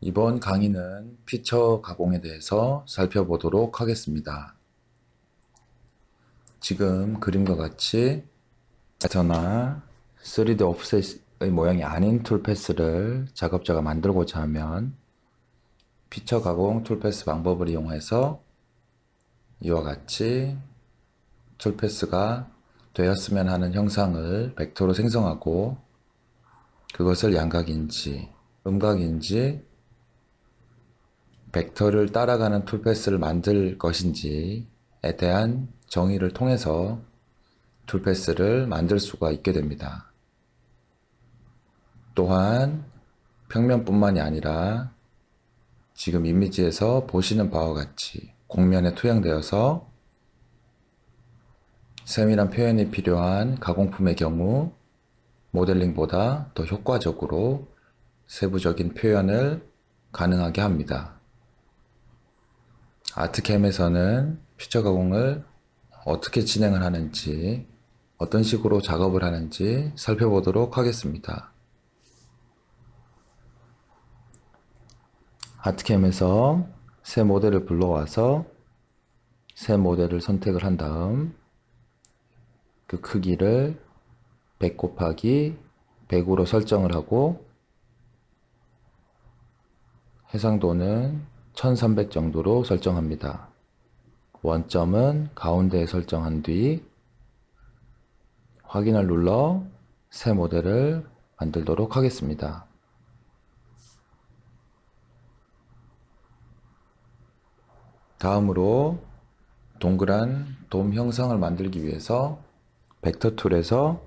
이번 강의는 피처 가공에 대해서 살펴보도록 하겠습니다. 지금 그림과 같이 레터나 3D 오프셋의 모양이 아닌 툴패스를 작업자가 만들고자 하면 피처 가공 툴패스 방법을 이용해서 이와 같이 툴패스가 되었으면 하는 형상을 벡터로 생성하고 그것을 양각인지 음각인지 벡터를 따라가는 툴패스를 만들 것인지에 대한 정의를 통해서 툴패스를 만들 수가 있게 됩니다. 또한 평면뿐만이 아니라 지금 이미지에서 보시는 바와 같이 곡면에 투영되어서 세밀한 표현이 필요한 가공품의 경우 모델링보다 더 효과적으로 세부적인 표현을 가능하게 합니다. 아트캠에서는 피처 가공을 어떻게 진행을 하는지, 어떤 식으로 작업을 하는지 살펴보도록 하겠습니다. 아트캠에서 새 모델을 불러와서 새 모델을 선택을 한 다음 그 크기를 100 곱하기 100으로 설정을 하고 해상도는 1300 정도로 설정합니다. 원점은 가운데에 설정한 뒤 확인을 눌러 새 모델을 만들도록 하겠습니다. 다음으로 동그란 돔 형상을 만들기 위해서 벡터 툴에서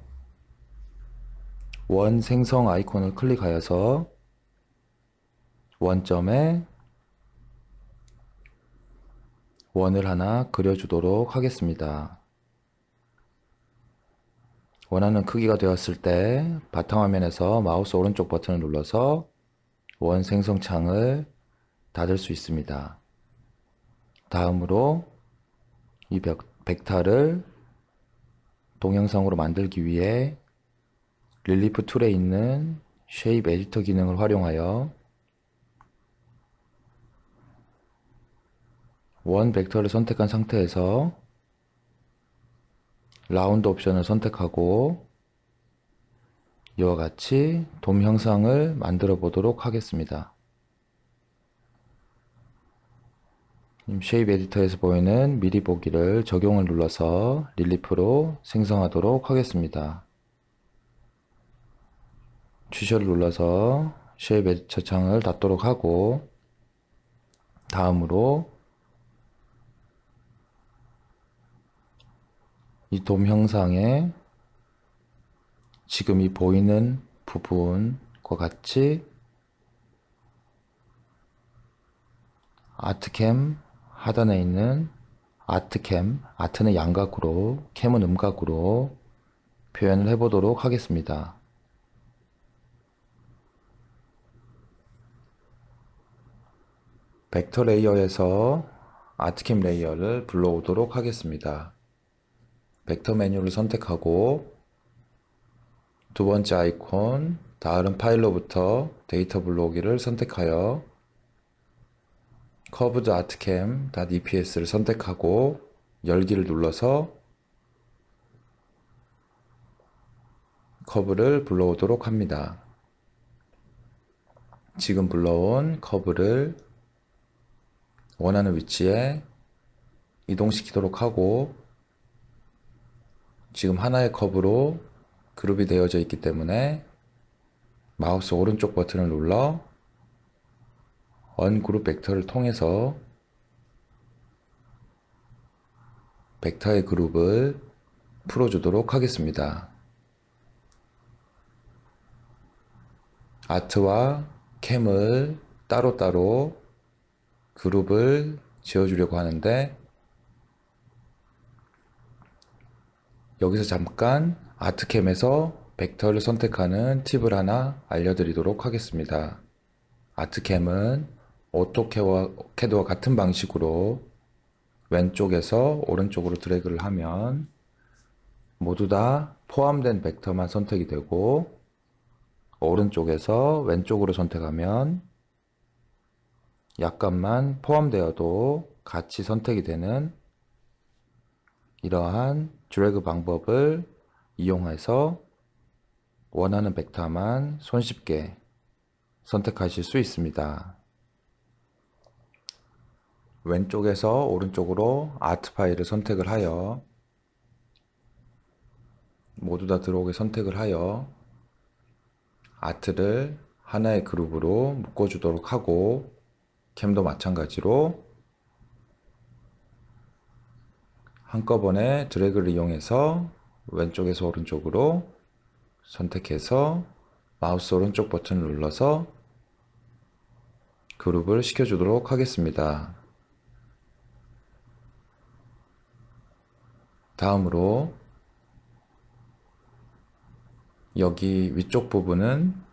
원 생성 아이콘을 클릭하여서 원점에 원을 하나 그려주도록 하겠습니다. 원하는 크기가 되었을 때 바탕화면에서 마우스 오른쪽 버튼을 눌러서 원 생성 창을 닫을 수 있습니다. 다음으로 이 벡터를 동영상으로 만들기 위해 릴리프 툴에 있는 쉐입 에디터 기능을 활용하여 원 벡터를 선택한 상태에서 라운드 옵션을 선택하고 이와 같이 돔 형상을 만들어 보도록 하겠습니다. 쉐입 에디터에서 보이는 미리 보기를 적용을 눌러서 릴리프로 생성하도록 하겠습니다. 취소를 눌러서 쉐입 에디터 창을 닫도록 하고 다음으로 이 돔 형상에 지금 이 보이는 부분과 같이 아트캠 하단에 있는 아트캠, 아트는 양각으로, 캠은 음각으로 표현을 해보도록 하겠습니다. 벡터 레이어에서 아트캠 레이어를 불러오도록 하겠습니다. 벡터 메뉴를 선택하고 두 번째 아이콘 다른 파일로부터 데이터 불러오기를 선택하여 커브드 아트캠 .eps를 선택하고 열기를 눌러서 커브를 불러오도록 합니다. 지금 불러온 커브를 원하는 위치에 이동시키도록 하고 지금 하나의 커브로 그룹이 되어져 있기 때문에 마우스 오른쪽 버튼을 눌러 언그룹 벡터를 통해서 벡터의 그룹을 풀어주도록 하겠습니다. 아트와 캠을 따로따로 그룹을 지어주려고 하는데 여기서 잠깐 아트캠에서 벡터를 선택하는 팁을 하나 알려드리도록 하겠습니다. 아트캠은 오토캐드와 같은 방식으로 왼쪽에서 오른쪽으로 드래그를 하면 모두 다 포함된 벡터만 선택이 되고 오른쪽에서 왼쪽으로 선택하면 약간만 포함되어도 같이 선택이 되는 이러한 드래그 방법을 이용해서 원하는 벡터만 손쉽게 선택하실 수 있습니다. 왼쪽에서 오른쪽으로 아트 파일을 선택을 하여 모두 다 들어오게 선택을 하여 아트를 하나의 그룹으로 묶어주도록 하고, 캠도 마찬가지로 한꺼번에 드래그를 이용해서 왼쪽에서 오른쪽으로 선택해서 마우스 오른쪽 버튼을 눌러서 그룹을 시켜주도록 하겠습니다. 다음으로 여기 위쪽 부분은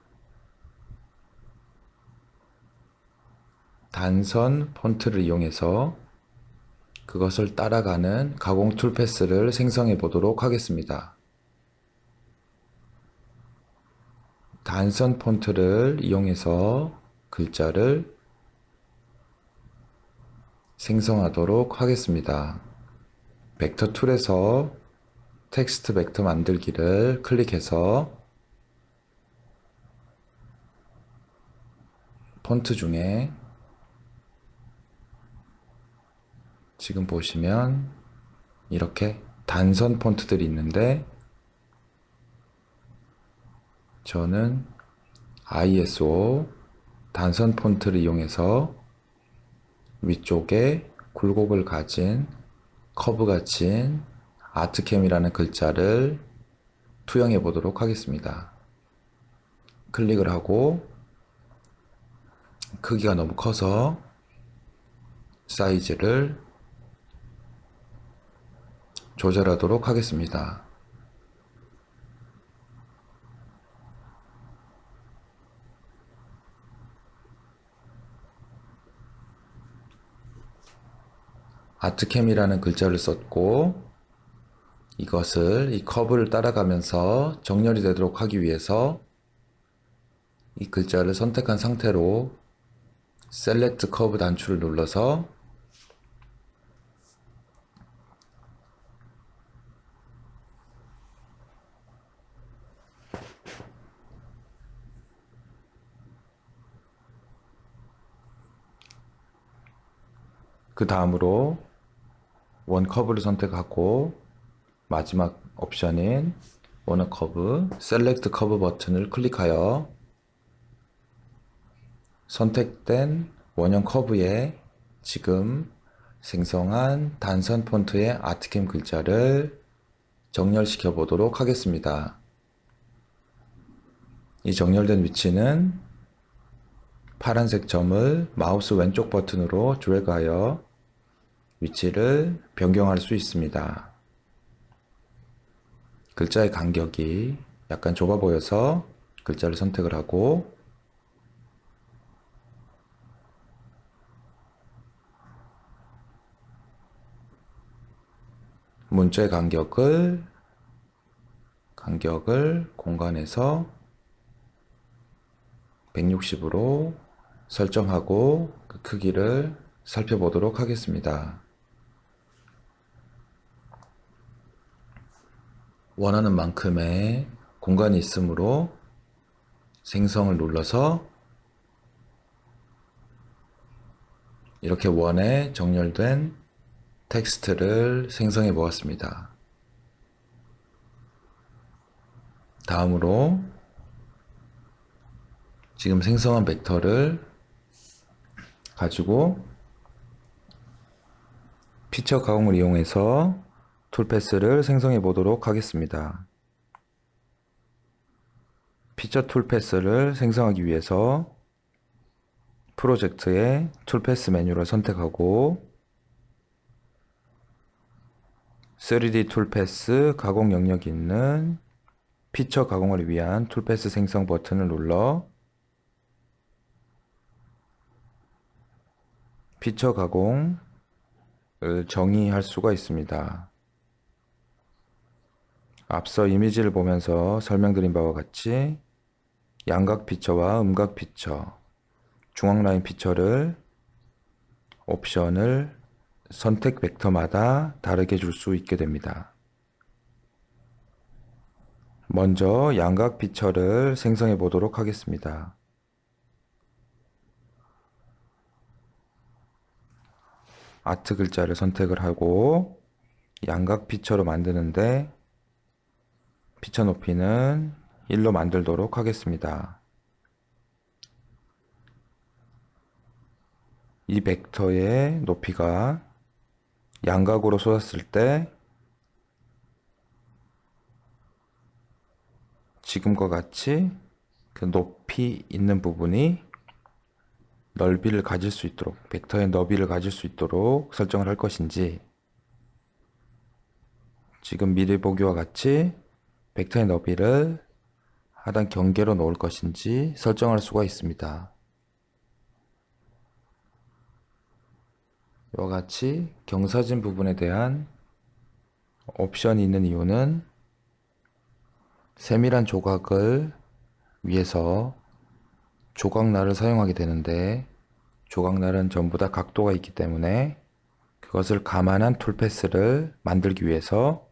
단선 폰트를 이용해서 그것을 따라가는 가공 툴 패스를 생성해 보도록 하겠습니다. 단선 폰트를 이용해서 글자를 생성하도록 하겠습니다. 벡터 툴에서 텍스트 벡터 만들기를 클릭해서 폰트 중에 지금 보시면 이렇게 단선 폰트들이 있는데, 저는 ISO 단선 폰트를 이용해서 위쪽에 굴곡을 가진 커브 갇힌 아트캠이라는 글자를 투영해 보도록 하겠습니다. 클릭을 하고 크기가 너무 커서 사이즈를 조절하도록 하겠습니다. 아트캠이라는 글자를 썼고, 이것을 이 커브를 따라가면서 정렬이 되도록 하기 위해서 이 글자를 선택한 상태로 셀렉트 커브 단추를 눌러서 그 다음으로 원 커브를 선택하고 마지막 옵션인 원어 커브, 셀렉트 커브 버튼을 클릭하여 선택된 원형 커브에 지금 생성한 단선 폰트의 아트캠 글자를 정렬시켜 보도록 하겠습니다. 이 정렬된 위치는 파란색 점을 마우스 왼쪽 버튼으로 드래그하여 위치를 변경할 수 있습니다. 글자의 간격이 약간 좁아 보여서 글자를 선택을 하고, 문자의 간격을 공간에서 160으로 설정하고 그 크기를 살펴보도록 하겠습니다. 원하는 만큼의 공간이 있으므로 생성을 눌러서 이렇게 원에 정렬된 텍스트를 생성해 보았습니다. 다음으로 지금 생성한 벡터를 가지고 피처 가공을 이용해서 툴 패스를 생성해 보도록 하겠습니다. 피처 툴 패스를 생성하기 위해서 프로젝트의 툴 패스 메뉴를 선택하고 3D 툴 패스 가공 영역이 있는 피처 가공을 위한 툴 패스 생성 버튼을 눌러 피처 가공을 정의할 수가 있습니다. 앞서 이미지를 보면서 설명드린 바와 같이 양각 피처와 음각 피처, 중앙 라인 피처를 옵션을 선택 벡터마다 다르게 줄 수 있게 됩니다. 먼저 양각 피처를 생성해 보도록 하겠습니다. 아트 글자를 선택을 하고 양각 피처로 만드는데 피처 높이는 1로 만들도록 하겠습니다. 이 벡터의 높이가 양각으로 쏟았을 때 지금과 같이 그 높이 있는 부분이 넓이를 가질 수 있도록, 벡터의 너비를 가질 수 있도록 설정을 할 것인지, 지금 미리 보기와 같이 벡터의 너비를 하단 경계로 놓을 것인지 설정할 수가 있습니다. 이와 같이 경사진 부분에 대한 옵션이 있는 이유는 세밀한 조각을 위해서 조각날을 사용하게 되는데, 조각날은 전부 다 각도가 있기 때문에 그것을 감안한 툴패스를 만들기 위해서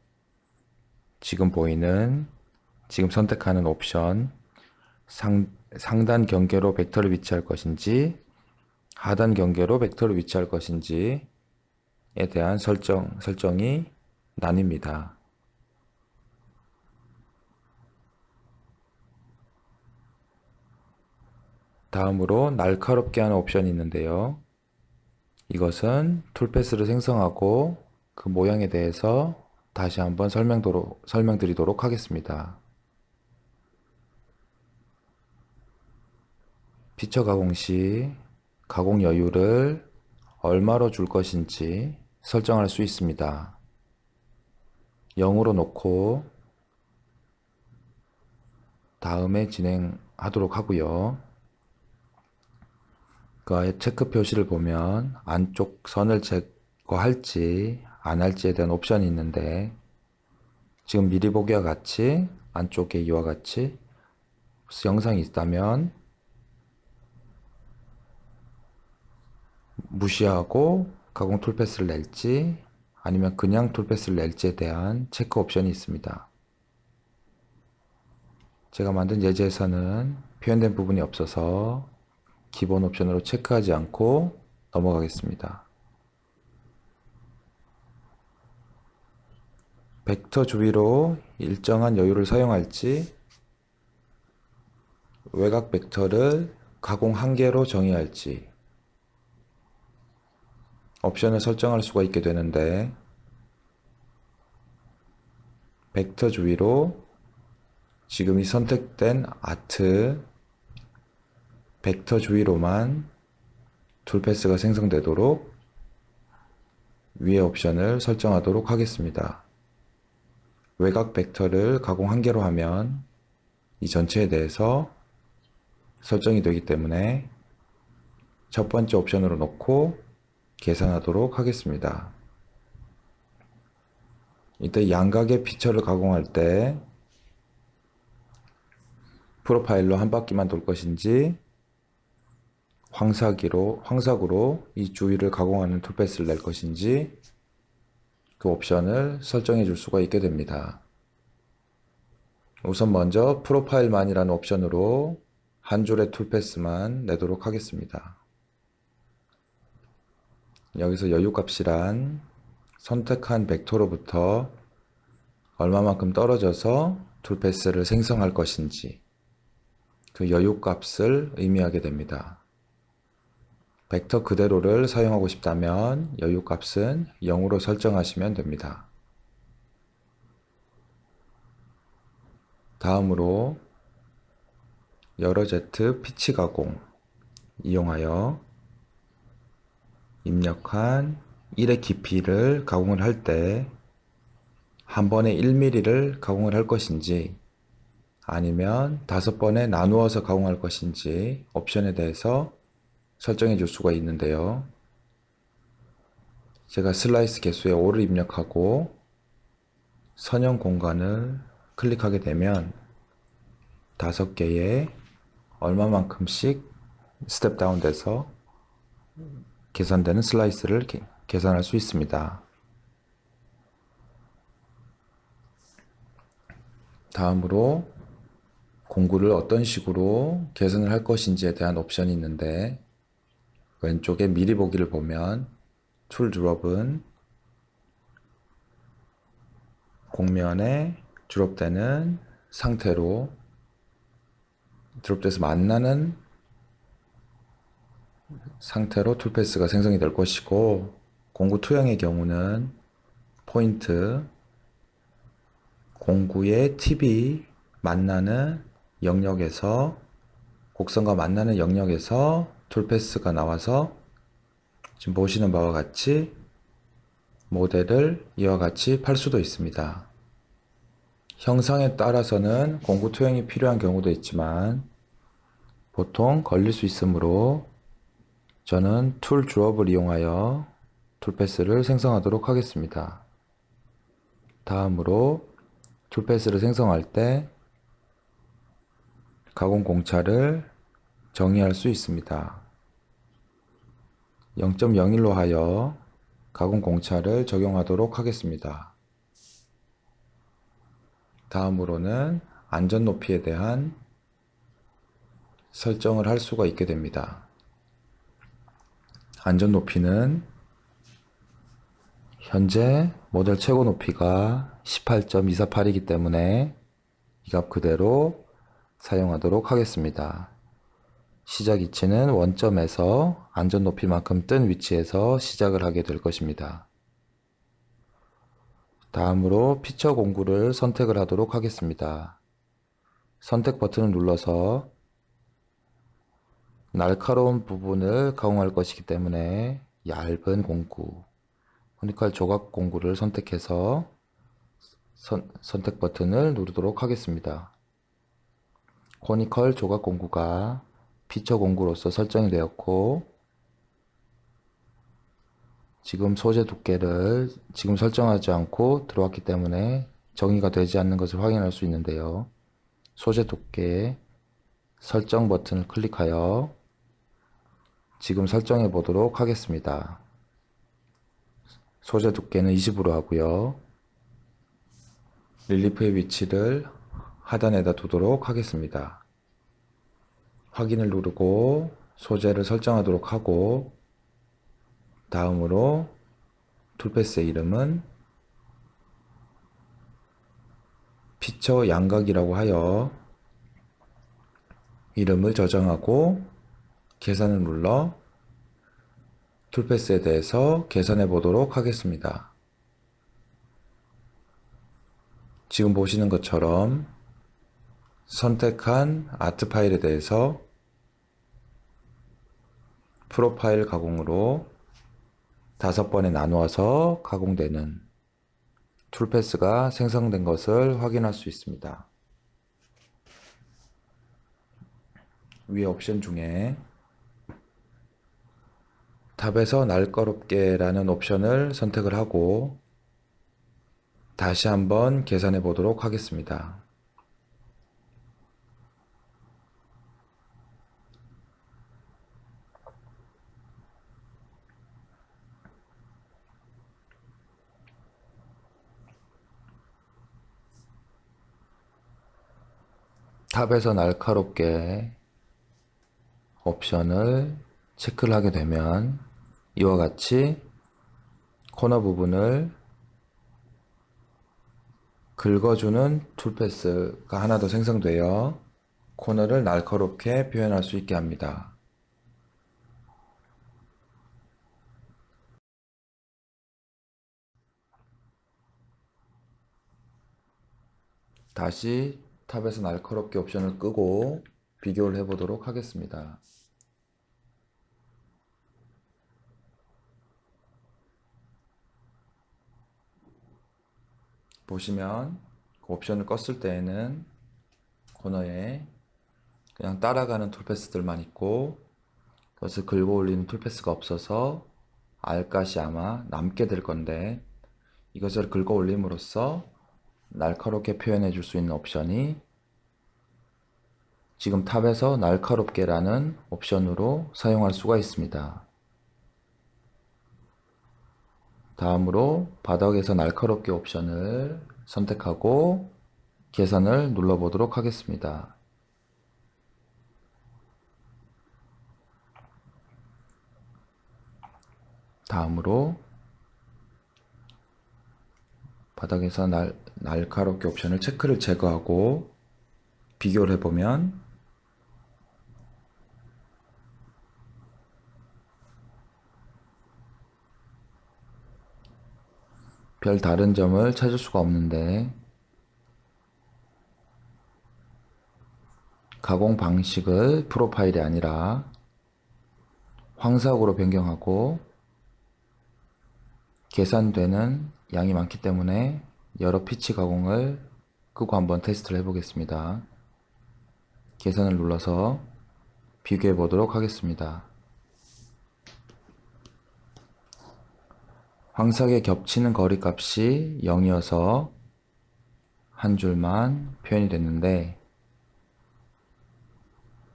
지금 보이는, 지금 선택하는 옵션 상단 경계로 벡터를 위치할 것인지 하단 경계로 벡터를 위치할 것인지에 대한 설정이 나뉩니다. 다음으로 날카롭게 하는 옵션이 있는데요. 이것은 툴패스를 생성하고 그 모양에 대해서 다시 한번 설명드리도록 하겠습니다. 피처 가공 시 가공 여유를 얼마로 줄 것인지 설정할 수 있습니다. 0으로 놓고 다음에 진행하도록 하고요. 그 체크 표시를 보면 안쪽 선을 제거할지 안 할지에 대한 옵션이 있는데, 지금 미리 보기와 같이 안쪽에 이와 같이 영상이 있다면 무시하고 가공 툴패스를 낼지 아니면 그냥 툴패스를 낼지에 대한 체크 옵션이 있습니다. 제가 만든 예제에서는 표현된 부분이 없어서 기본 옵션으로 체크하지 않고 넘어가겠습니다. 벡터 주위로 일정한 여유를 사용할지, 외곽 벡터를 가공 한계로 정의할지 옵션을 설정할 수가 있게 되는데, 벡터 주위로 지금 이 선택된 아트 벡터 주위로만 툴패스가 생성되도록 위의 옵션을 설정하도록 하겠습니다. 외곽 벡터를 가공 한계로 하면 이 전체에 대해서 설정이 되기 때문에 첫 번째 옵션으로 놓고 계산하도록 하겠습니다. 이때 양각의 피처를 가공할 때 프로파일로 한 바퀴만 돌 것인지 황삭으로 이 주위를 가공하는 툴패스를 낼 것인지 그 옵션을 설정해 줄 수가 있게 됩니다. 우선 먼저 프로파일만이라는 옵션으로 한 줄의 툴패스만 내도록 하겠습니다. 여기서 여유값이란 선택한 벡터로부터 얼마만큼 떨어져서 툴패스를 생성할 것인지 그 여유값을 의미하게 됩니다. 벡터 그대로를 사용하고 싶다면 여유값은 0으로 설정하시면 됩니다. 다음으로 여러 Z 피치 가공 이용하여 입력한 1의 깊이를 가공을 할 때 한 번에 1mm를 가공을 할 것인지 아니면 5번에 나누어서 가공할 것인지 옵션에 대해서 설정해 줄 수가 있는데요. 제가 슬라이스 개수에 5를 입력하고 선형 공간을 클릭하게 되면 5개의 얼마만큼씩 스텝 다운 돼서 계산되는 슬라이스를 계산할 수 있습니다. 다음으로 공구를 어떤 식으로 계산을 할 것인지에 대한 옵션이 있는데, 왼쪽에 미리 보기를 보면 툴 드롭은 공면에 드롭되는 상태로 드롭돼서 만나는 상태로 툴패스가 생성이 될 것이고, 공구 투영의 경우는 포인트, 공구의 팁이 만나는 영역에서, 곡선과 만나는 영역에서 툴패스가 나와서 지금 보시는 바와 같이 모델을 이와 같이 팔 수도 있습니다. 형상에 따라서는 공구 투영이 필요한 경우도 있지만 보통 걸릴 수 있으므로 저는 툴 드롭을 이용하여 툴패스를 생성하도록 하겠습니다. 다음으로 툴패스를 생성할 때 가공 공차를 정의할 수 있습니다. 0.01로 하여 가공 공차를 적용하도록 하겠습니다. 다음으로는 안전 높이에 대한 설정을 할 수가 있게 됩니다. 안전 높이는 현재 모델 최고 높이가 18.248이기 때문에 이 값 그대로 사용하도록 하겠습니다. 시작 위치는 원점에서 안전 높이만큼 뜬 위치에서 시작을 하게 될 것입니다. 다음으로 피처 공구를 선택을 하도록 하겠습니다. 선택 버튼을 눌러서 날카로운 부분을 가공할 것이기 때문에 얇은 공구, 코니컬 조각 공구를 선택해서 선택 버튼을 누르도록 하겠습니다. 코니컬 조각 공구가 피처 공구로서 설정이 되었고, 지금 소재 두께를 지금 설정하지 않고 들어왔기 때문에 정의가 되지 않는 것을 확인할 수 있는데요. 소재 두께 설정 버튼을 클릭하여 지금 설정해 보도록 하겠습니다. 소재 두께는 20으로 하고요. 릴리프의 위치를 하단에다 두도록 하겠습니다. 확인을 누르고 소재를 설정하도록 하고, 다음으로 툴패스의 이름은 피처 양각이라고 하여 이름을 저장하고 계산을 눌러 툴패스에 대해서 계산해 보도록 하겠습니다. 지금 보시는 것처럼 선택한 아트 파일에 대해서 프로파일 가공으로 5번에 나누어서 가공되는 툴패스가 생성된 것을 확인할 수 있습니다. 위의 옵션 중에 탑에서 날카롭게 라는 옵션을 선택을 하고 다시 한번 계산해 보도록 하겠습니다. 탑에서 날카롭게 옵션을 체크를 하게 되면 이와 같이 코너 부분을 긁어주는 툴패스가 하나 더 생성되어 코너를 날카롭게 표현할 수 있게 합니다. 다시 탑에서 날카롭게 옵션을 끄고 비교를 해보도록 하겠습니다. 보시면 그 옵션을 껐을 때에는 코너에 그냥 따라가는 툴패스들만 있고 그것을 긁어 올리는 툴패스가 없어서 알갓이 아마 남게 될 건데, 이것을 긁어 올림으로써 날카롭게 표현해 줄 수 있는 옵션이 지금 탑에서 날카롭게 라는 옵션으로 사용할 수가 있습니다. 다음으로 바닥에서 날카롭게 옵션을 선택하고 계산을 눌러보도록 하겠습니다. 다음으로 바닥에서 날카롭게 옵션을 체크를 제거하고 비교를 해보면 별 다른 점을 찾을 수가 없는데 가공 방식을 프로파일이 아니라 황사각으로 변경하고 계산되는 양이 많기 때문에 여러 피치 가공을 끄고 한번 테스트를 해보겠습니다. 계산을 눌러서 비교해 보도록 하겠습니다. 황사각에 겹치는 거리 값이 0이어서 한 줄만 표현이 됐는데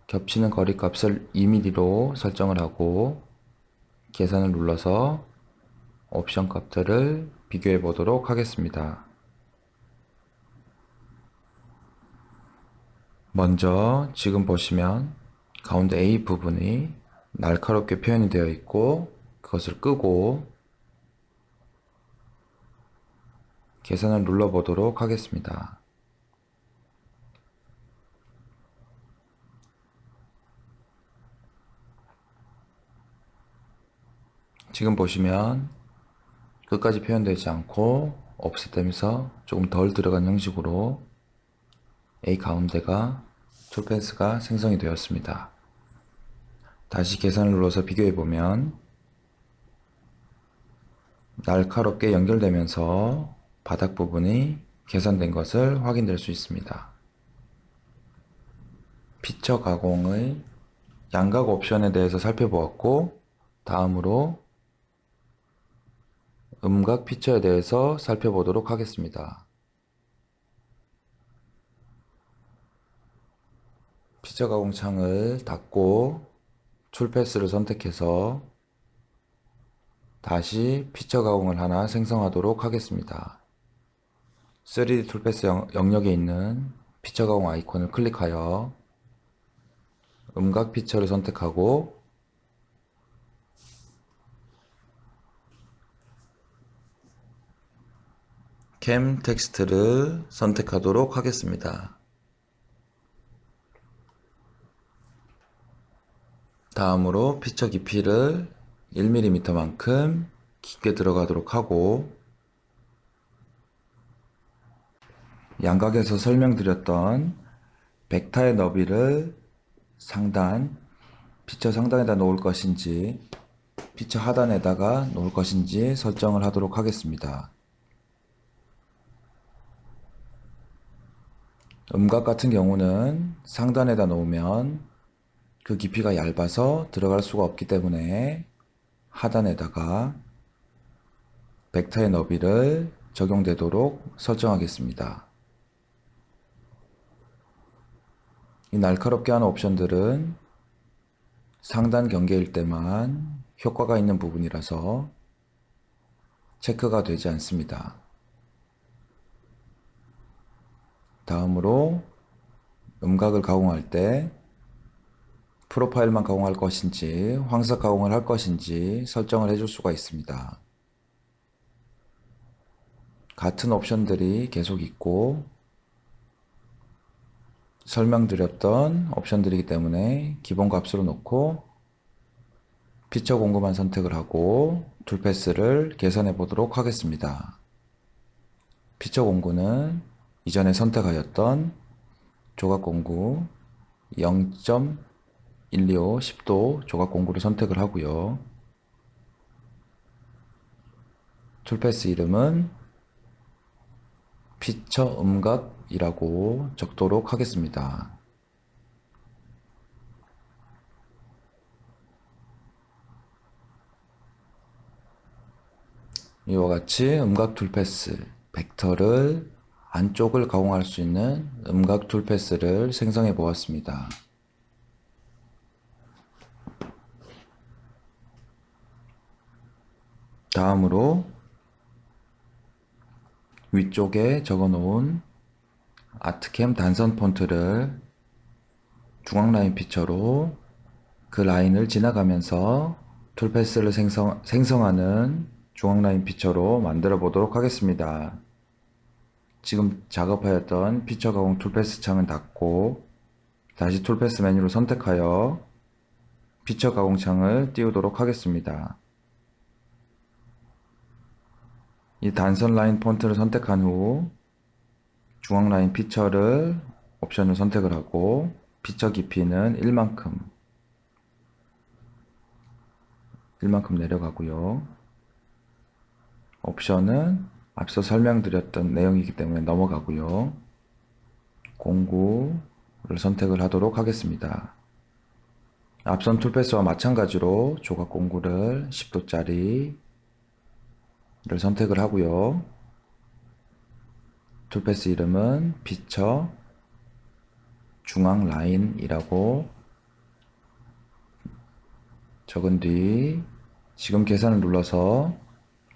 겹치는 거리 값을 2mm로 설정을 하고 계산을 눌러서 옵션 값들을 비교해 보도록 하겠습니다. 먼저 지금 보시면 가운데 A 부분이 날카롭게 표현이 되어 있고 그것을 끄고 계산을 눌러 보도록 하겠습니다. 지금 보시면 끝까지 표현되지 않고 없애되면서 조금 덜 들어간 형식으로 A 가운데가 툴펜스가 생성이 되었습니다. 다시 계산을 눌러서 비교해 보면 날카롭게 연결되면서 바닥 부분이 계산된 것을 확인될 수 있습니다. 피처 가공의 양각 옵션에 대해서 살펴보았고 다음으로 음각 피처에 대해서 살펴보도록 하겠습니다. 피처 가공 창을 닫고 툴패스를 선택해서 다시 피처 가공을 하나 생성하도록 하겠습니다. 3D 툴패스 영역에 있는 피처 가공 아이콘을 클릭하여 음각 피처를 선택하고 캠 텍스트를 선택하도록 하겠습니다. 다음으로 피처 깊이를 1mm만큼 깊게 들어가도록 하고 양각에서 설명드렸던 벡터의 너비를 상단, 피처 상단에다 놓을 것인지 피처 하단에다가 놓을 것인지 설정을 하도록 하겠습니다. 음각 같은 경우는 상단에다 놓으면 그 깊이가 얇아서 들어갈 수가 없기 때문에 하단에다가 벡터의 너비를 적용되도록 설정하겠습니다. 이 날카롭게 하는 옵션들은 상단 경계일 때만 효과가 있는 부분이라서 체크가 되지 않습니다. 다음으로 음각을 가공할 때 프로파일만 가공할 것인지 황색 가공을 할 것인지 설정을 해줄 수가 있습니다. 같은 옵션들이 계속 있고 설명드렸던 옵션들이기 때문에 기본 값으로 놓고 피처 공구만 선택을 하고 툴패스를 계산해 보도록 하겠습니다. 피처 공구는 이전에 선택하였던 조각 공구 0.125 10도 조각 공구를 선택을 하고요. 툴패스 이름은 피처 음각이라고 적도록 하겠습니다. 이와 같이 음각 툴패스, 벡터를 안쪽을 가공할 수 있는 음각 툴패스를 생성해 보았습니다. 다음으로 위쪽에 적어 놓은 아트캠 단선 폰트를 중앙 라인 피처로 그 라인을 지나가면서 툴패스를 생성하는 중앙 라인 피처로 만들어 보도록 하겠습니다. 지금 작업하였던 피처 가공 툴패스 창은 닫고 다시 툴패스 메뉴를 선택하여 피처 가공 창을 띄우도록 하겠습니다. 이 단선 라인 폰트를 선택한 후 중앙 라인 피처를 옵션을 선택을 하고 피처 깊이는 1만큼 내려가고요. 옵션은 앞서 설명드렸던 내용이기 때문에 넘어가고요. 공구를 선택을 하도록 하겠습니다. 앞선 툴패스와 마찬가지로 조각 공구를 10도짜리를 선택을 하고요. 툴패스 이름은 피처 중앙 라인이라고 적은 뒤 지금 계산을 눌러서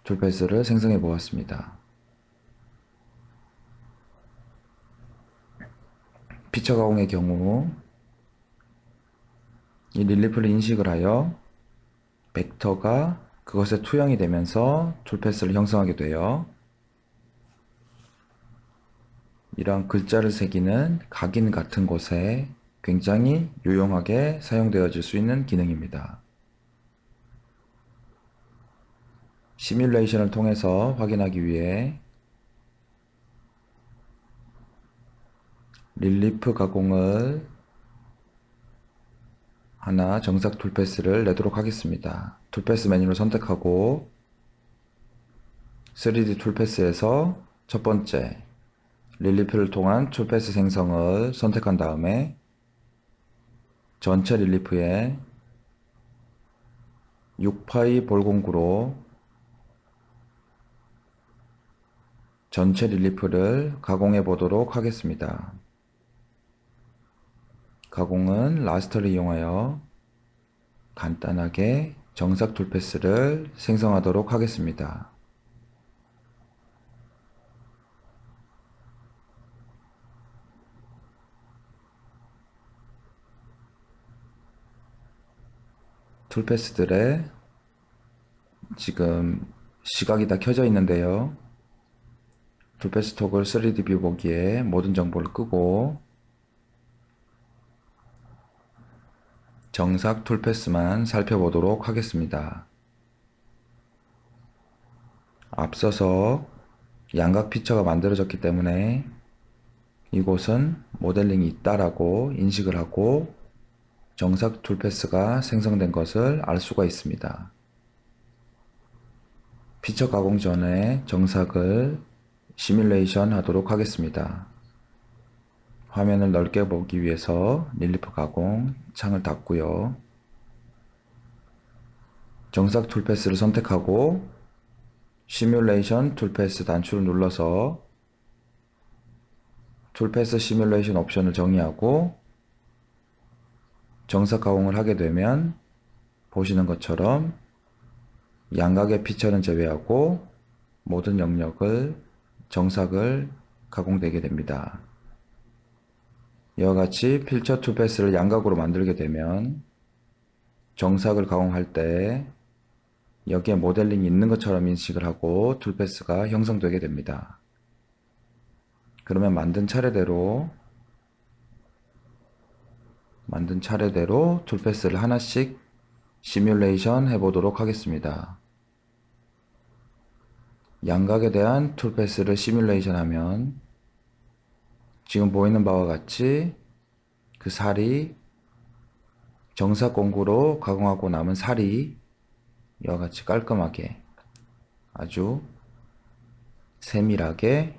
툴패스를 생성해 보았습니다. 피처 가공의 경우 이 릴리프를 인식을 하여 벡터가 그것에 투영이 되면서 툴패스를 형성하게 돼요. 이러한 글자를 새기는 각인 같은 곳에 굉장히 유용하게 사용되어질 수 있는 기능입니다. 시뮬레이션을 통해서 확인하기 위해 릴리프 가공을 하나 정삭 툴패스를 내도록 하겠습니다. 툴패스 메뉴를 선택하고 3D 툴패스에서 첫 번째 릴리프를 통한 툴패스 생성을 선택한 다음에 전체 릴리프에 6파이 볼공구로 전체 릴리프를 가공해 보도록 하겠습니다. 가공은 라스터를 이용하여 간단하게 정삭 툴패스를 생성하도록 하겠습니다. 툴패스들의 지금 시각이 다 켜져 있는데요. 툴패스 토글 3D 뷰 보기에 모든 정보를 끄고 정삭 툴패스만 살펴보도록 하겠습니다. 앞서서 양각 피처가 만들어졌기 때문에 이곳은 모델링이 있다라고 인식을 하고 정삭 툴패스가 생성된 것을 알 수가 있습니다. 피처 가공 전에 정삭을 시뮬레이션 하도록 하겠습니다. 화면을 넓게 보기 위해서 릴리프 가공 창을 닫고요. 정삭 툴패스를 선택하고 시뮬레이션 툴패스 단추를 눌러서 툴패스 시뮬레이션 옵션을 정의하고 정삭 가공을 하게 되면 보시는 것처럼 양각의 피처는 제외하고 모든 영역을 정삭을 가공되게 됩니다. 이와 같이 필처 툴패스를 양각으로 만들게 되면 정삭을 가공할 때 여기에 모델링이 있는 것처럼 인식을 하고 툴패스가 형성되게 됩니다. 그러면 만든 차례대로 툴패스를 하나씩 시뮬레이션 해보도록 하겠습니다. 양각에 대한 툴패스를 시뮬레이션 하면 지금 보이는 바와 같이 그 살이 정삭 공구로 가공하고 남은 살이 이와 같이 깔끔하게 아주 세밀하게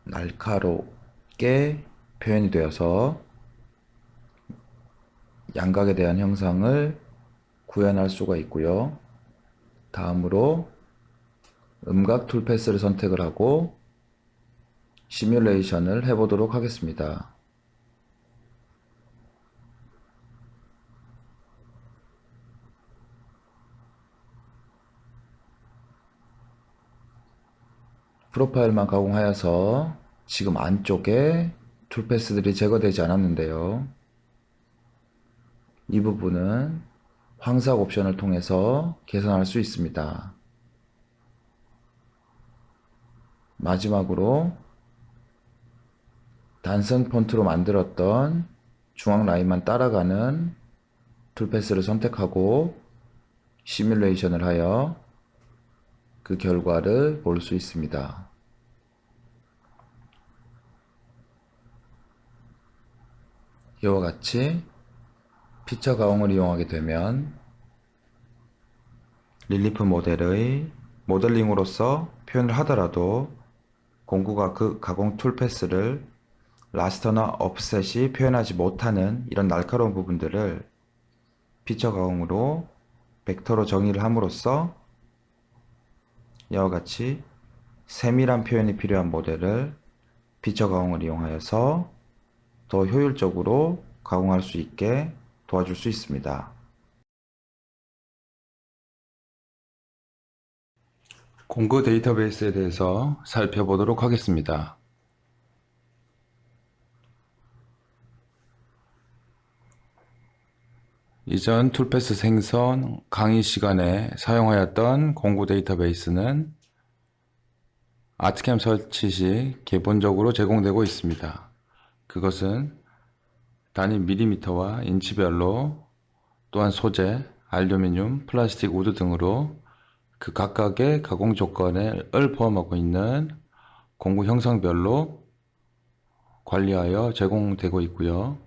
날카롭게 표현이 되어서 양각에 대한 형상을 구현할 수가 있고요. 다음으로 음각 툴패스를 선택을 하고 시뮬레이션을 해보도록 하겠습니다. 프로파일만 가공하여서 지금 안쪽에 툴패스들이 제거되지 않았는데요. 이 부분은 황삭 옵션을 통해서 개선할 수 있습니다. 마지막으로 단선 폰트로 만들었던 중앙 라인만 따라가는 툴패스를 선택하고 시뮬레이션을 하여 그 결과를 볼 수 있습니다. 이와 같이 피처 가공을 이용하게 되면 릴리프 모델의 모델링으로서 표현을 하더라도 공구가 그 가공 툴패스를 라스터나 offset이 표현하지 못하는 이런 날카로운 부분들을 피처 가공으로 벡터로 정의를 함으로써 이와 같이 세밀한 표현이 필요한 모델을 피처 가공을 이용하여서 더 효율적으로 가공할 수 있게 도와줄 수 있습니다. 공구 데이터베이스에 대해서 살펴보도록 하겠습니다. 이전 툴패스 생성 강의 시간에 사용하였던 공구 데이터베이스는 아트캠 설치 시 기본적으로 제공되고 있습니다. 그것은 단위 밀리미터와 인치별로 또한 소재, 알루미늄, 플라스틱, 우드 등으로 그 각각의 가공 조건을 포함하고 있는 공구 형상별로 관리하여 제공되고 있고요.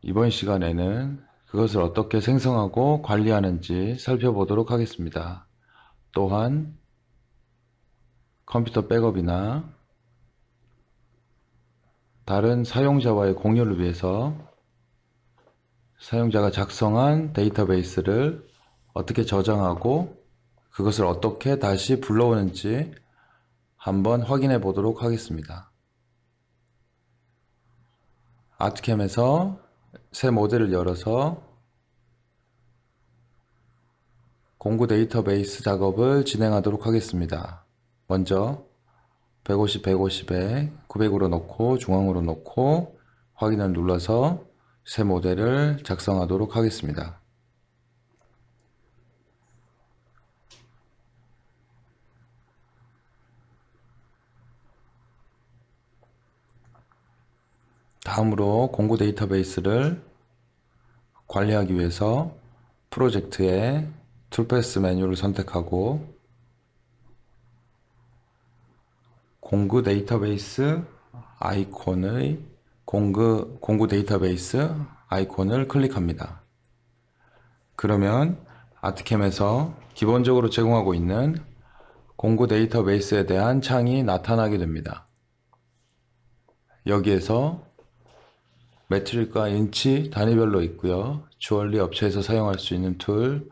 이번 시간에는 그것을 어떻게 생성하고 관리하는지 살펴보도록 하겠습니다. 또한 컴퓨터 백업이나 다른 사용자와의 공유를 위해서 사용자가 작성한 데이터베이스를 어떻게 저장하고 그것을 어떻게 다시 불러오는지 한번 확인해 보도록 하겠습니다. 아트캠에서 새 모델을 열어서 공구 데이터베이스 작업을 진행하도록 하겠습니다. 먼저 150, 150에 900으로 놓고 중앙으로 놓고 확인을 눌러서 새 모델을 작성하도록 하겠습니다. 다음으로 공구 데이터베이스를 관리하기 위해서 프로젝트에 툴패스 메뉴를 선택하고 공구 데이터베이스 아이콘의 공구 데이터베이스 아이콘을 클릭합니다. 그러면 아트캠에서 기본적으로 제공하고 있는 공구 데이터베이스에 대한 창이 나타나게 됩니다. 여기에서 매트릭과 인치 단위별로 있고요. 주얼리 업체에서 사용할 수 있는 툴,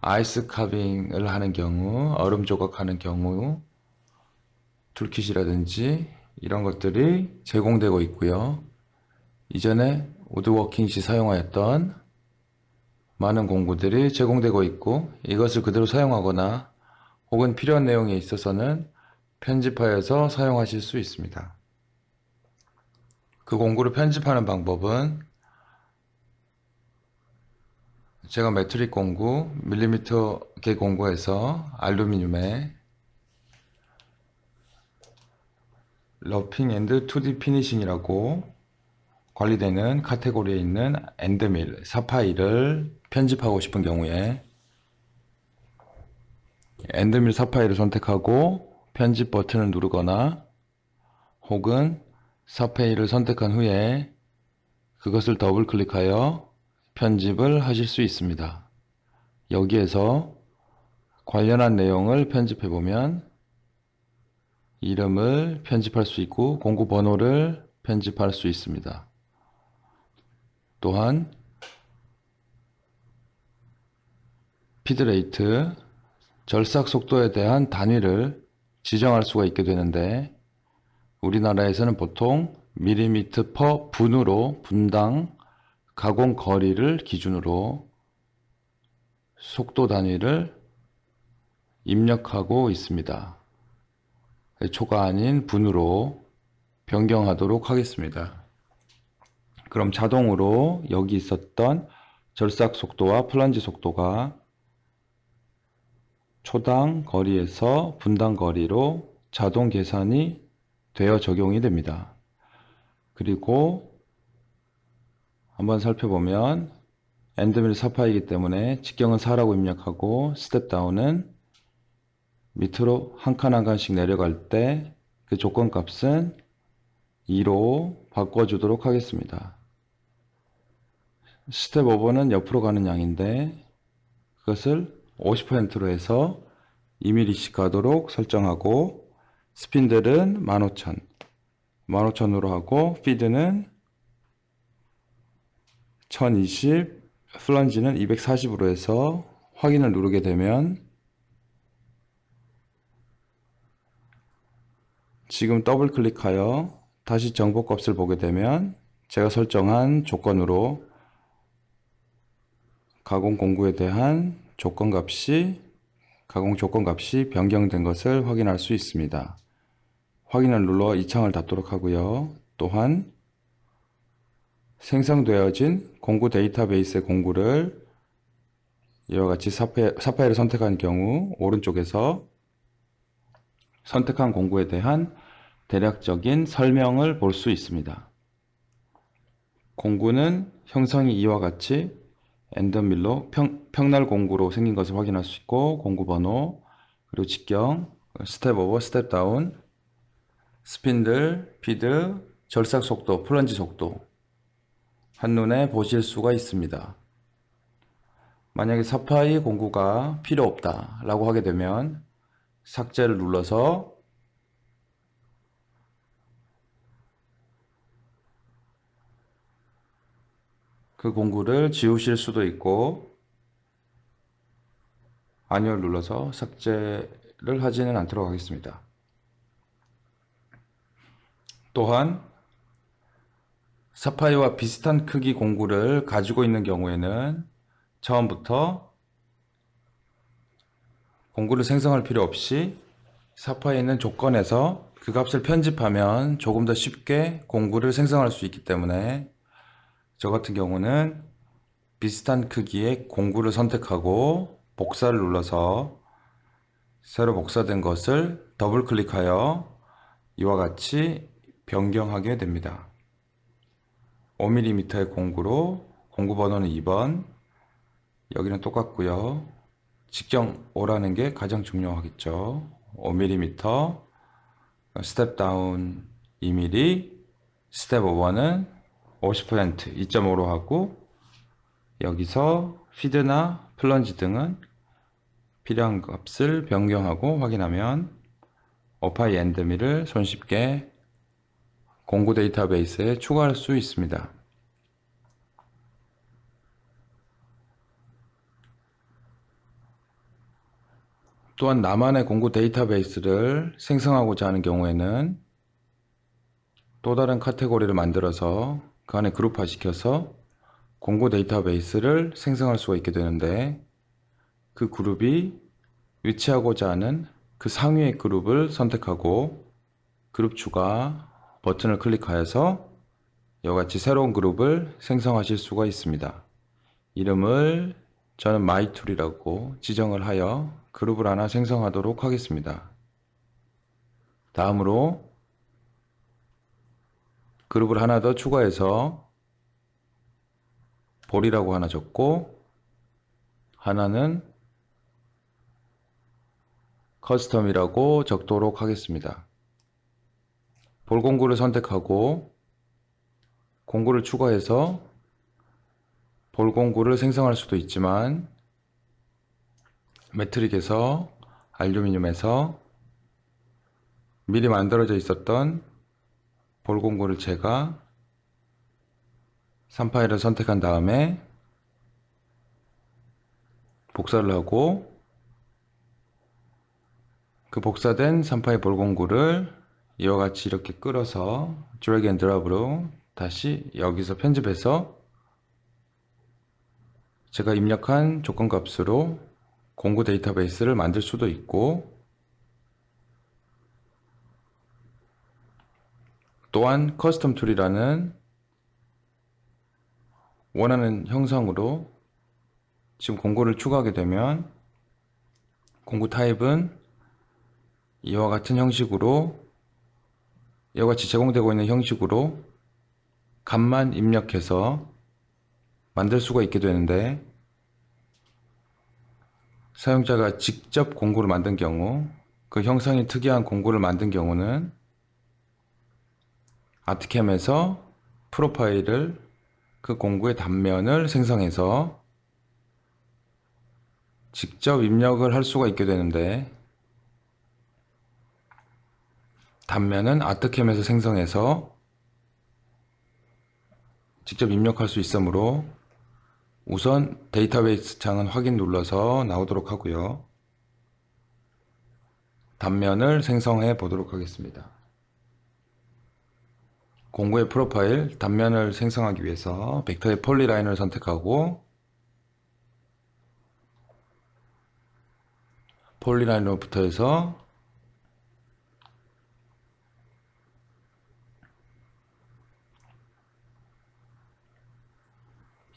아이스 카빙을 하는 경우, 얼음 조각하는 경우 툴킷이라든지 이런 것들이 제공되고 있고요. 이전에 우드워킹 시 사용하였던 많은 공구들이 제공되고 있고 이것을 그대로 사용하거나 혹은 필요한 내용에 있어서는 편집하여서 사용하실 수 있습니다. 그 공구를 편집하는 방법은 제가 메트릭 공구, 밀리미터 계 공구에서 알루미늄에 러핑 앤드 2D 피니싱이라고 관리되는 카테고리에 있는 엔드밀, 사파이를 편집하고 싶은 경우에 엔드밀 사파이를 선택하고 편집 버튼을 누르거나 혹은 사파이를 선택한 후에 그것을 더블 클릭하여 편집을 하실 수 있습니다. 여기에서 관련한 내용을 편집해 보면 이름을 편집할 수 있고 공구 번호를 편집할 수 있습니다. 또한 피드레이트, 절삭 속도에 대한 단위를 지정할 수가 있게 되는데 우리나라에서는 보통 밀리미터 퍼 분으로 분당 가공 거리를 기준으로 속도 단위를 입력하고 있습니다. 초가 아닌 분으로 변경하도록 하겠습니다. 그럼 자동으로 여기 있었던 절삭 속도와 플런지 속도가 초당 거리에서 분당 거리로 자동 계산이 되어 적용이 됩니다. 그리고 한번 살펴보면 엔드밀 4파이기 때문에 직경은 4라고 입력하고 스텝 다운은 밑으로 한 칸 한 칸씩 내려갈 때 그 조건 값은 2로 바꿔주도록 하겠습니다. 스텝 오버는 옆으로 가는 양인데 그것을 50%로 해서 2mm씩 가도록 설정하고 스핀들은 15,000, 15,000으로 하고 피드는 1020, 플런지는 240으로 해서 확인을 누르게 되면 지금 더블 클릭하여 다시 정보값을 보게 되면 제가 설정한 조건으로 가공 공구에 대한 가공 조건값이 변경된 것을 확인할 수 있습니다. 확인을 눌러 이 창을 닫도록 하고요. 또한 생성되어진 공구 데이터베이스의 공구를 이와 같이 사파이를 선택한 경우 오른쪽에서 선택한 공구에 대한 대략적인 설명을 볼 수 있습니다. 공구는 형성이 이와 같이 엔더밀로 평날 공구로 생긴 것을 확인할 수 있고 공구 번호, 그리고 직경, 스텝 오버, 스텝 다운, 스핀들, 피드, 절삭 속도, 플런지 속도 한눈에 보실 수가 있습니다. 만약에 사파이 공구가 필요 없다 라고 하게 되면 삭제를 눌러서 그 공구를 지우실 수도 있고 아니오를 눌러서 삭제를 하지는 않도록 하겠습니다. 또한 사파이와 비슷한 크기 공구를 가지고 있는 경우에는 처음부터 공구를 생성할 필요 없이 사파이에 있는 조건에서 그 값을 편집하면 조금 더 쉽게 공구를 생성할 수 있기 때문에 저 같은 경우는 비슷한 크기의 공구를 선택하고 복사를 눌러서 새로 복사된 것을 더블 클릭하여 이와 같이 변경하게 됩니다. 5mm의 공구로 공구 번호는 2번, 여기는 똑같고요. 직경 5라는 게 가장 중요하겠죠. 5mm, 스텝 다운 2mm, 스텝 오버는 50%, 2.5로 하고 여기서 피드나 플런지 등은 필요한 값을 변경하고 확인하면 어파이 엔드밀을 손쉽게 공구 데이터베이스에 추가할 수 있습니다. 또한 나만의 공구 데이터베이스를 생성하고자 하는 경우에는 또 다른 카테고리를 만들어서 그 안에 그룹화 시켜서 공구 데이터베이스를 생성할 수가 있게 되는데 그 그룹이 위치하고자 하는 그 상위의 그룹을 선택하고 그룹 추가 버튼을 클릭하여서 이와 같이 새로운 그룹을 생성하실 수가 있습니다. 이름을 저는 마이툴이라고 지정을 하여 그룹을 하나 생성하도록 하겠습니다. 다음으로 그룹을 하나 더 추가해서 볼이라고 하나 적고 하나는 커스텀이라고 적도록 하겠습니다. 볼 공구를 선택하고 공구를 추가해서 볼 공구를 생성할 수도 있지만 매트릭에서 알루미늄에서 미리 만들어져 있었던 볼 공구를 제가 3파일을 선택한 다음에 복사를 하고 그 복사된 3파일 볼 공구를 이와 같이 이렇게 끌어서 드래그 앤 드랍으로 다시 여기서 편집해서 제가 입력한 조건 값으로 공구 데이터베이스를 만들 수도 있고, 또한 커스텀 툴이라는 원하는 형상으로 지금 공구를 추가하게 되면 공구 타입은 이와 같은 형식으로, 이와 같이 제공되고 있는 형식으로 값만 입력해서 만들 수가 있게 되는데, 사용자가 직접 공구를 만든 경우, 그 형상이 특이한 공구를 만든 경우는 아트캠에서 프로파일을, 그 공구의 단면을 생성해서 직접 입력을 할 수가 있게 되는데, 단면은 아트캠에서 생성해서 직접 입력할 수 있으므로 우선 데이터베이스 창은 확인 눌러서 나오도록 하고요. 단면을 생성해 보도록 하겠습니다. 공구의 프로파일, 단면을 생성하기 위해서 벡터의 폴리라인을 선택하고 폴리라인으로부터 해서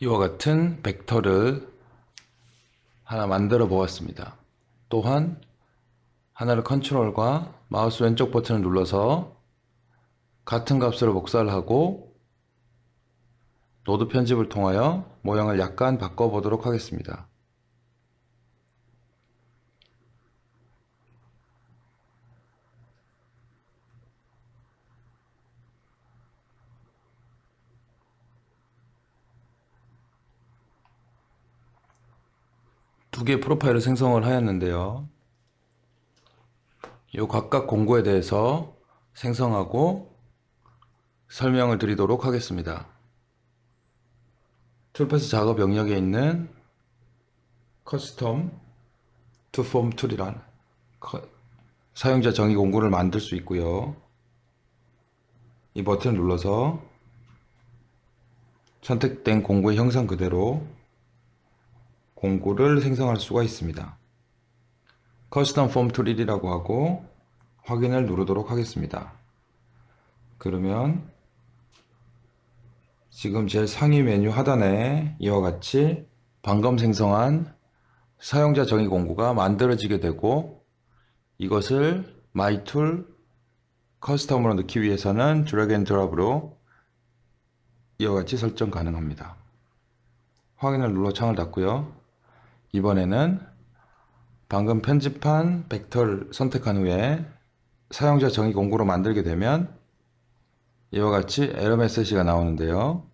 이와 같은 벡터를 하나 만들어 보았습니다. 또한 하나를 컨트롤과 마우스 왼쪽 버튼을 눌러서 같은 값으로 복사를 하고 노드 편집을 통하여 모양을 약간 바꿔보도록 하겠습니다. 두 개의 프로파일을 생성을 하였는데요. 이 각각 공구에 대해서 생성하고 설명을 드리도록 하겠습니다. 툴패스 작업 영역에 있는 커스텀 투 폼 툴이란 사용자 정의 공구를 만들 수 있고요. 이 버튼을 눌러서 선택된 공구의 형상 그대로 공구를 생성할 수가 있습니다. 커스텀 폼 툴 1이라고 하고 확인을 누르도록 하겠습니다. 그러면 지금 제일 상위 메뉴 하단에 이와 같이 방금 생성한 사용자 정의 공구가 만들어지게 되고, 이것을 My Tool 커스텀으로 넣기 위해서는 드래그 앤 드롭으로 이와 같이 설정 가능합니다. 확인을 눌러 창을 닫고요. 이번에는 방금 편집한 벡터를 선택한 후에 사용자 정의 공구로 만들게 되면 이와 같이 에러 메시지가 나오는데요.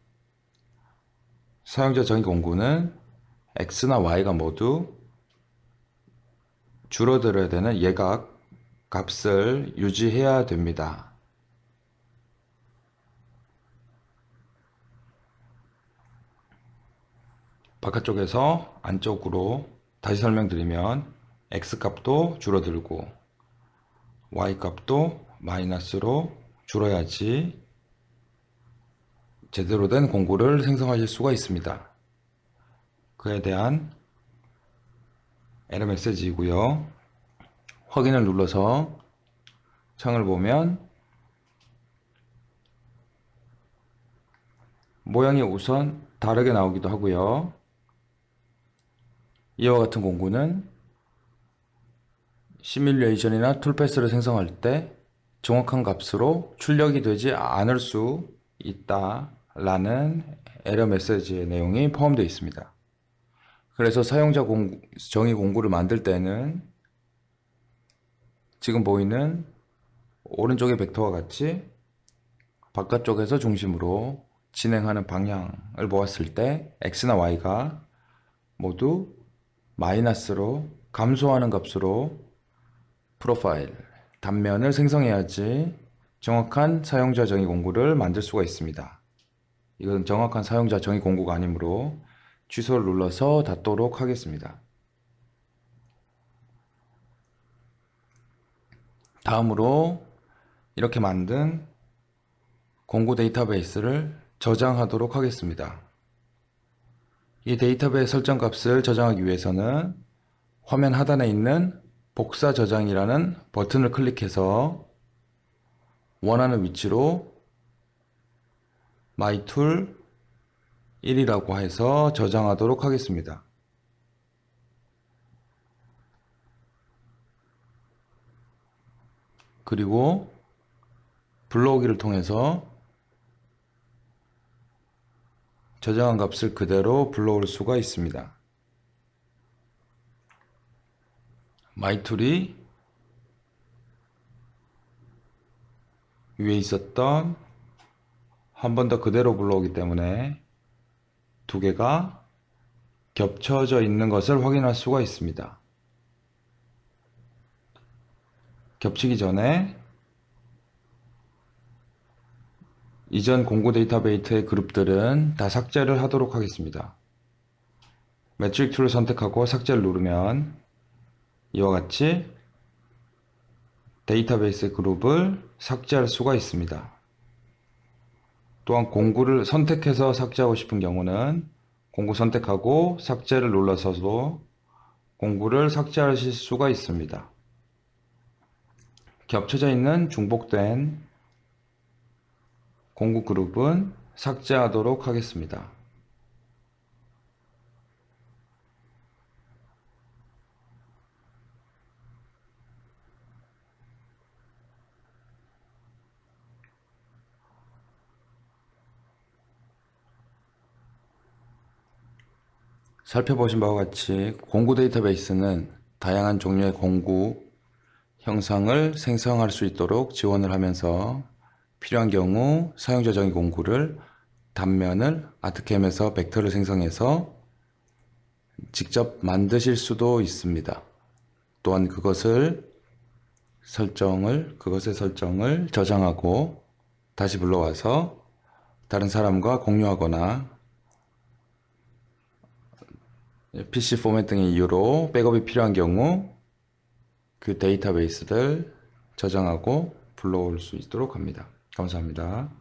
사용자 정의 공구는 X나 Y가 모두 줄어들어야 되는 예각 값을 유지해야 됩니다. 바깥쪽에서 안쪽으로 다시 설명드리면 X값도 줄어들고 Y값도 마이너스로 줄어야지 제대로 된 공구를 생성하실 수가 있습니다. 그에 대한 에러 메시지이고요. 확인을 눌러서 창을 보면 모양이 우선 다르게 나오기도 하고요. 이와 같은 공구는 시뮬레이션이나 툴패스를 생성할 때 정확한 값으로 출력이 되지 않을 수 있다라는 에러 메시지의 내용이 포함되어 있습니다. 그래서 사용자 정의 공구를 만들 때는 지금 보이는 오른쪽의 벡터와 같이 바깥쪽에서 중심으로 진행하는 방향을 보았을 때 X나 Y가 모두 마이너스로 감소하는 값으로 프로파일, 단면을 생성해야지 정확한 사용자 정의 공구를 만들 수가 있습니다. 이건 정확한 사용자 정의 공구가 아니므로 취소를 눌러서 닫도록 하겠습니다. 다음으로 이렇게 만든 공구 데이터베이스를 저장하도록 하겠습니다. 이 데이터베이스 설정 값을 저장하기 위해서는 화면 하단에 있는 복사 저장이라는 버튼을 클릭해서 원하는 위치로 마이툴 1이라고 해서 저장하도록 하겠습니다. 그리고 불러오기를 통해서 저장한 값을 그대로 불러올 수가 있습니다. 마이툴이 위에 있었던 한 번 더 그대로 불러오기 때문에 두 개가 겹쳐져 있는 것을 확인할 수가 있습니다. 겹치기 전에 이전 공구 데이터베이스의 그룹들은 다 삭제를 하도록 하겠습니다. 매트릭 툴을 선택하고 삭제를 누르면 이와 같이 데이터베이스 그룹을 삭제할 수가 있습니다. 또한 공구를 선택해서 삭제하고 싶은 경우는 공구 선택하고 삭제를 눌러서도 공구를 삭제하실 수가 있습니다. 겹쳐져 있는 중복된 공구 그룹은 삭제하도록 하겠습니다. 살펴보신 바와 같이 공구 데이터베이스는 다양한 종류의 공구 형상을 생성할 수 있도록 지원을 하면서 필요한 경우 사용자 정의 공구를 단면을 아트캠에서 벡터를 생성해서 직접 만드실 수도 있습니다. 또한 그것의 설정을 저장하고 다시 불러와서 다른 사람과 공유하거나 PC 포맷 등의 이유로 백업이 필요한 경우 그 데이터베이스를 저장하고 불러올 수 있도록 합니다. 감사합니다.